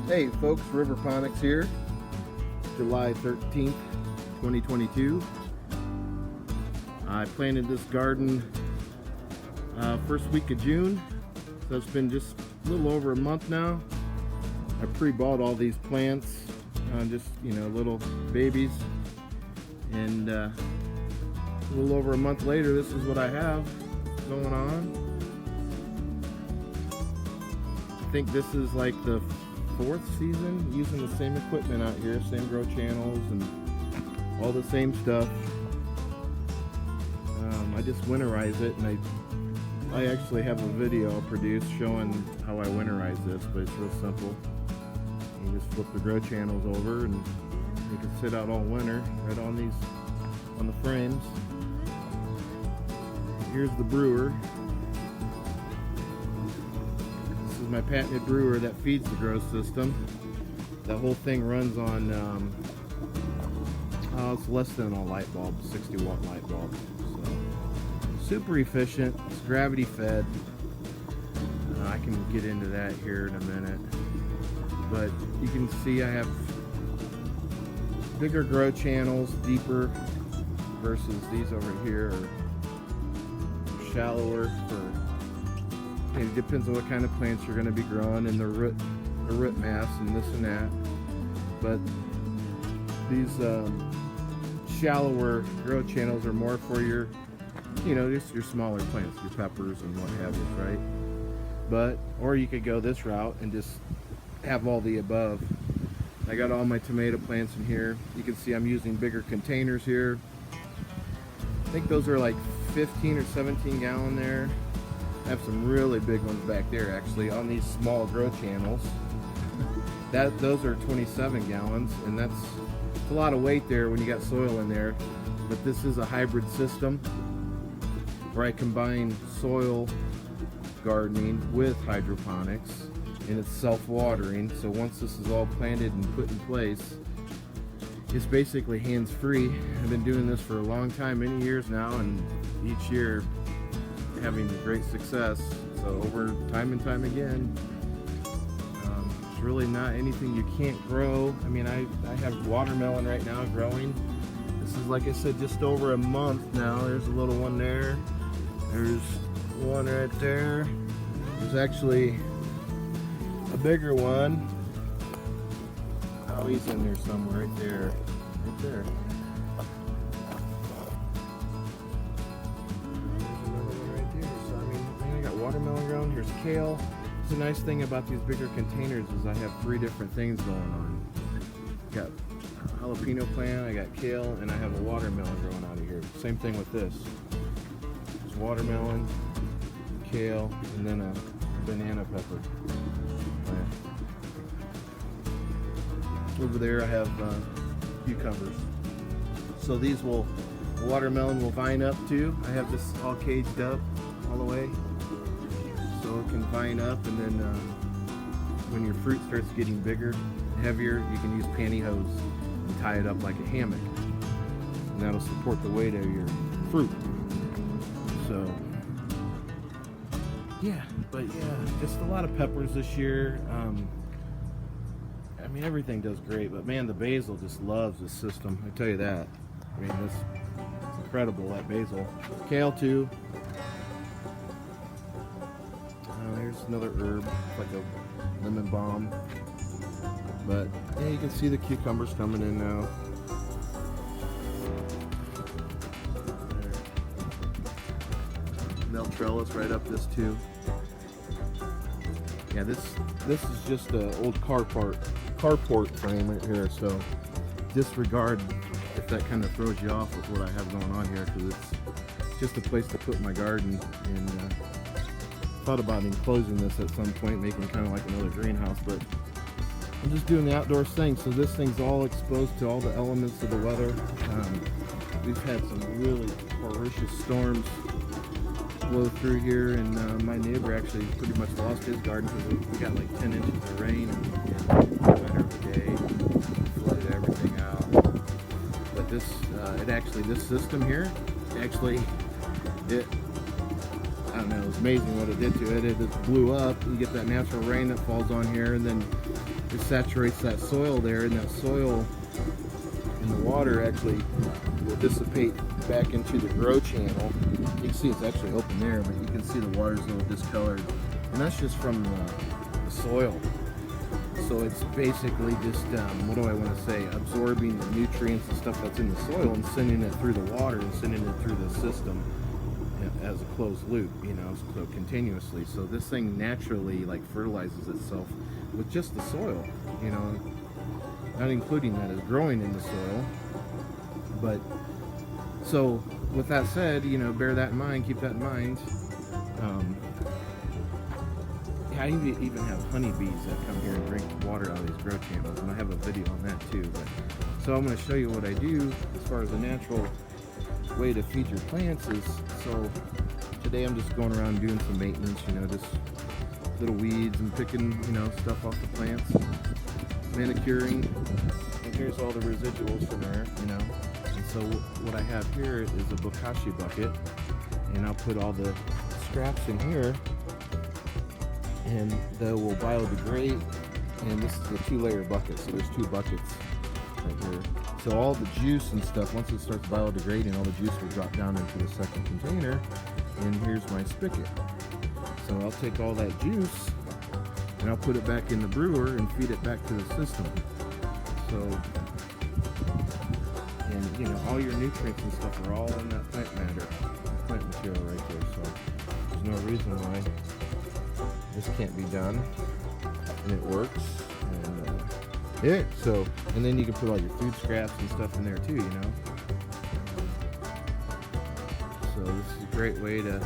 Hey folks, Riverponics here, July 13th, 2022. I planted this garden first week of June, so it's been just a little over a month now. I pre-bought all these plants, just little babies, and a little over a month later, this is what I have going on. I think this is like the fourth season using the same equipment out here, same grow channels and all the same stuff. I just winterize it, and I actually have a video I'll produce showing how I winterize this, but it's real simple. You just flip the grow channels over and you can sit out all winter right on the frames. Here's the brewer. This is my patented brewer that feeds the grow system. That whole thing runs on it's less than a light bulb, 60-watt light bulb. So super efficient. It's gravity fed. I can get into that here in a minute, but you can see I have bigger grow channels, deeper, versus these over here are shallower. It depends on what kind of plants you're going to be growing and the root mass and this and that. But these shallower grow channels are more for your, just your smaller plants, your peppers and what have you, right? Or you could go this route and just have all the above. I got all my tomato plants in here. You can see I'm using bigger containers here. I think those are like 15 or 17 gallon there. I have some really big ones back there actually on these small grow channels. Those are 27 gallons, and that's a lot of weight there when you got soil in there. But this is a hybrid system where I combine soil gardening with hydroponics, and it's self-watering. So once this is all planted and put in place, it's basically hands-free. I've been doing this for a long time, many years now, and each year having great success. So over time and time again, it's really not anything you can't grow. I mean, I have watermelon right now growing. This is, like I said, just over a month now. There's a little one there. There's one right there. There's actually a bigger one. Oh, he's in there somewhere, right there. Right there. Watermelon grown. Here's kale. The nice thing about these bigger containers is I have 3 different things going on. Got a jalapeno plant, I got kale, and I have a watermelon growing out of here. Same thing with this. There's watermelon, kale, and then a banana pepper plant. Over there I have cucumbers. So the watermelon will vine up too. I have this all caged up all the way, so it can vine up, and then when your fruit starts getting bigger, heavier, you can use pantyhose and tie it up like a hammock, and that'll support the weight of your fruit. So yeah, just a lot of peppers this year. I mean, everything does great, but man, the basil just loves this system, I tell you that. I mean, it's incredible, that basil. Kale too. Here's another herb, like a lemon balm. But yeah, you can see the cucumbers coming in now. Mel trellis right up this too. Yeah, this is just an old carport frame right here. So disregard if that kind of throws you off with what I have going on here, because it's just a place to put my garden. And thought about enclosing this at some point, making kind of like another greenhouse, but I'm just doing the outdoors thing. So this thing's all exposed to all the elements of the weather. We've had some really horrendous storms blow through here, and my neighbor actually pretty much lost his garden because we got like 10 inches of rain and winter of the day, flooded everything out. But this system here, actually, don't know, it was amazing what it did to it. It just blew up. You get that natural rain that falls on here, and then it saturates that soil there, and that soil and the water actually will dissipate back into the grow channel. You can see it's actually open there, but you can see the water's a little discolored, and that's just from the soil. So it's basically just, what do I want to say, absorbing the nutrients and stuff that's in the soil and sending it through the water and sending it through the system as a closed loop, you know, so continuously. So this thing naturally like fertilizes itself with just the soil, you know, not including that it's growing in the soil. But so with that said, you know, bear that in mind, keep that in mind. I even have honeybees that come here and drink water out of these grow channels, and I have a video on that too. But so I'm going to show you what I do as far as a natural way to feed your plants is, so today I'm just going around doing some maintenance, you know, just little weeds and picking, you know, stuff off the plants, manicuring, and here's all the residuals from there, you know. And so what I have here is a bokashi bucket, and I'll put all the scraps in here, and they will biodegrade. And this is a 2-layer bucket, so there's 2 buckets right here. So all the juice and stuff, once it starts biodegrading, all the juice will drop down into the second container, and here's my spigot. So I'll take all that juice and I'll put it back in the brewer and feed it back to the system. So, and you know, all your nutrients and stuff are all in that plant matter, plant material right there. So there's no reason why this can't be done, and it works. And yeah, so, and then you can put all your food scraps and stuff in there too, you know. So this is a great way to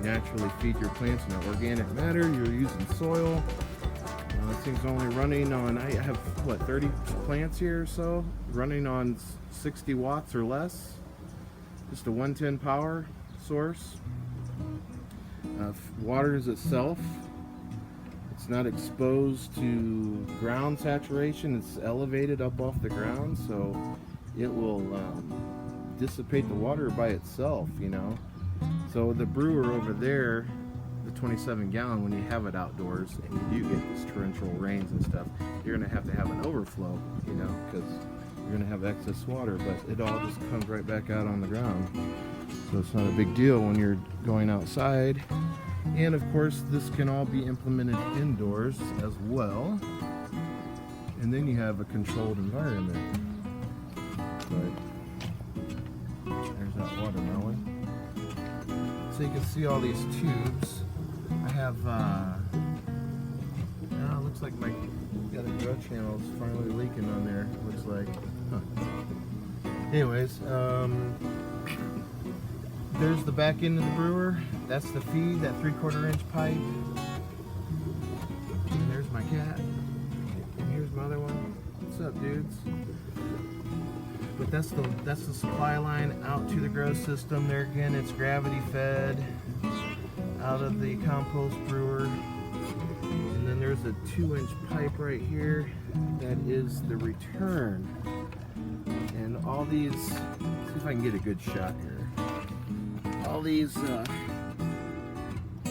naturally feed your plants in organic matter. You're using soil. This thing's only running on, I have what, 30 plants here or so, running on 60 watts or less. Just a 110 power source. Waters itself. It's not exposed to ground saturation. It's elevated up off the ground, so it will dissipate the water by itself, you know. So the brewer over there, the 27 gallon, when you have it outdoors and you do get this torrential rains and stuff, you're going to have an overflow, you know, because you're going to have excess water, but it all just comes right back out on the ground. So it's not a big deal when you're going outside. And of course, this can all be implemented indoors as well. And then you have a controlled environment. But there's that watermelon. So you can see all these tubes. I have, it looks like my other grow channel is finally leaking on there. Looks like, Anyways, there's the back end of the brewer. That's the feed, that 3/4 inch pipe. And there's my cat. And here's my other one. What's up, dudes? But that's the supply line out to the grow system. There again, it's gravity fed out of the compost brewer. And then there's a 2-inch pipe right here. That is the return. And all these, see if I can get a good shot here. All these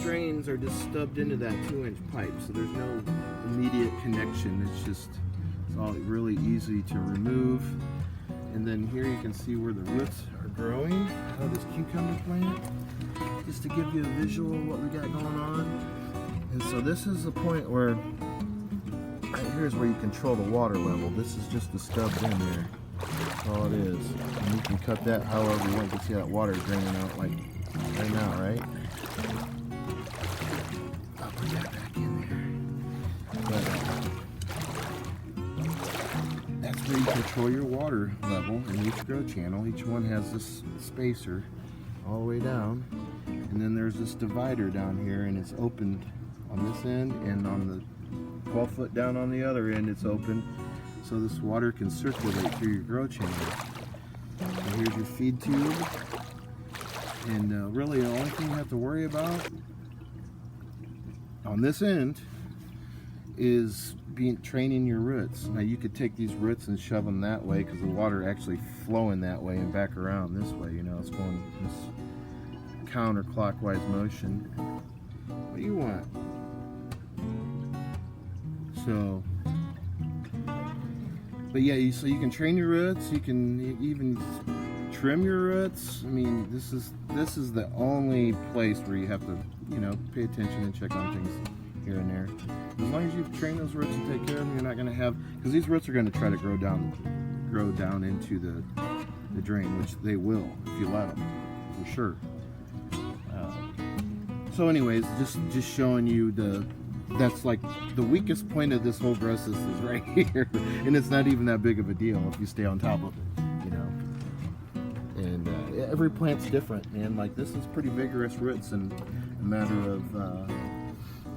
drains are just stubbed into that 2-inch pipe, so there's no immediate connection. It's all really easy to remove. And then here you can see where the roots are growing out of this cucumber plant, just to give you a visual of what we got going on. And so this is the point where, right here's where you control the water level. This is just the stubs in there. That's all it is. And you can cut that however you want. You can see that water draining out like right now, right? I'll put that back in there. But that's where you control your water level in each grow channel. Each one has this spacer all the way down. And then there's this divider down here, and it's opened on this end, and on the 12 foot down on the other end it's open. So this water can circulate through your grow channel. And here's your feed tube. And really the only thing you have to worry about on this end is training your roots. Now you could take these roots and shove them that way, because the water actually flowing that way and back around this way. You know, it's going this counterclockwise motion. What do you want? So, but yeah, so you can train your roots. You can even trim your roots. I mean, this is the only place where you have to, you know, pay attention and check on things here and there. As long as you train those roots and take care of them, you're not going to have, because these roots are going to try to grow down into the drain, which they will if you let them, for sure. So anyways, just showing you that's like the weakest point of this whole grow system is right here, and it's not even that big of a deal if you stay on top of it, you know. And every plant's different, man. Like this is pretty vigorous roots in a matter of a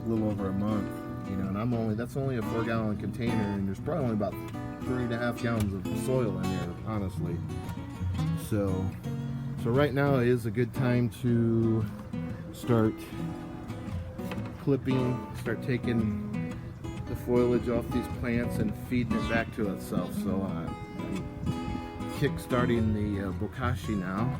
little over a month, you know. And that's only a 4-gallon container, and there's probably only about 3.5 gallons of soil in there, honestly. So right now is a good time to start clipping, start taking the foliage off these plants and feeding it back to itself. So I'm kick-starting the bokashi now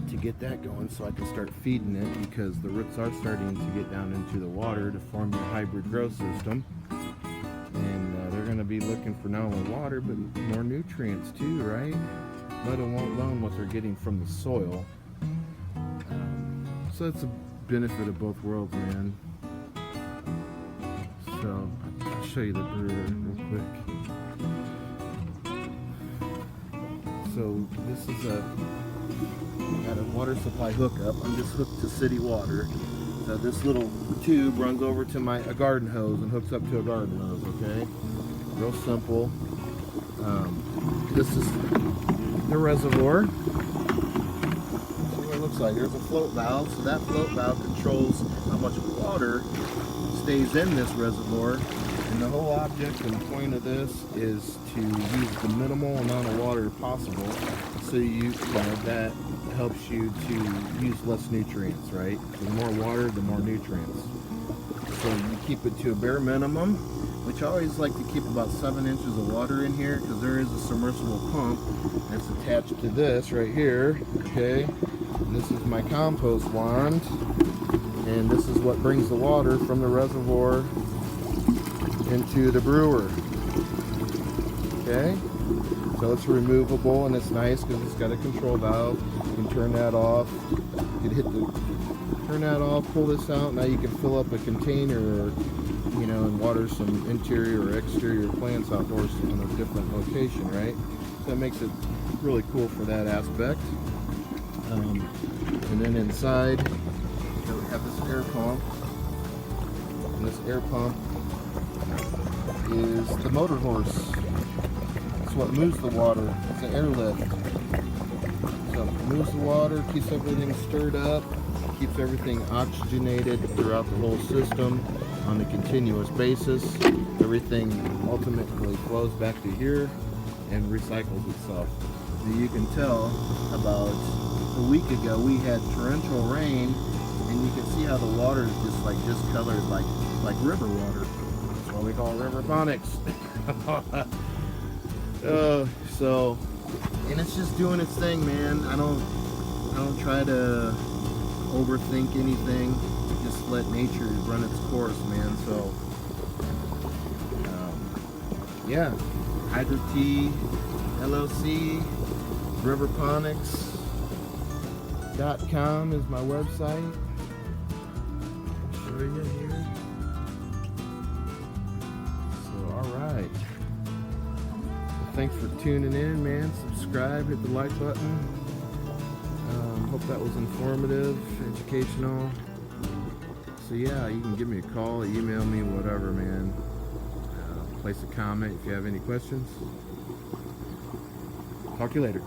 to get that going so I can start feeding it, because the roots are starting to get down into the water to form your hybrid growth system. And they're going to be looking for not only water but more nutrients too, right? Let alone what they're getting from the soil. So it's a benefit of both worlds, man. So I'll show you the brewer real quick. So this is got a water supply hookup. I'm just hooked to city water. So this little tube runs over to a garden hose and hooks up to a garden hose, okay? Real simple. This is the reservoir. See what it looks like. Here's a float valve. So that float valve controls how much water stays in this reservoir. And the whole object and point of this is to use the minimal amount of water possible. So that helps you to use less nutrients, right? So the more water, the more nutrients. So you keep it to a bare minimum, which I always like to keep about 7 inches of water in here, because there is a submersible pump that's attached to this right here, okay? And this is my compost wand, and this is what brings the water from the reservoir into the brewer, okay? So it's removable, and it's nice because it's got a control valve. You can turn that off. You can turn that off, pull this out. Now you can fill up a container, or, you know, and water some interior or exterior plants outdoors in a different location, right? So that makes it really cool for that aspect. And then inside, we have this air pump. And this air pump is the motor horse. It's what moves the water. It's an airlift. So it moves the water, keeps everything stirred up, keeps everything oxygenated throughout the whole system on a continuous basis. Everything ultimately flows back to here and recycles itself. Now you can tell about a week ago we had torrential rain, and you can see how the water is just like discolored like river water. That's why we call it Riverponics. So, and it's just doing its thing, man. I don't try to overthink anything. Just let nature run its course, man. So, yeah, Hydro Tea LLC, Riverponics.com is my website. I'll show you here. So, all right. Thanks for tuning in, man. Subscribe, hit the like button. Hope that was informative, educational. So yeah, you can give me a call, email me, whatever, man. Place a comment if you have any questions. Talk to you later.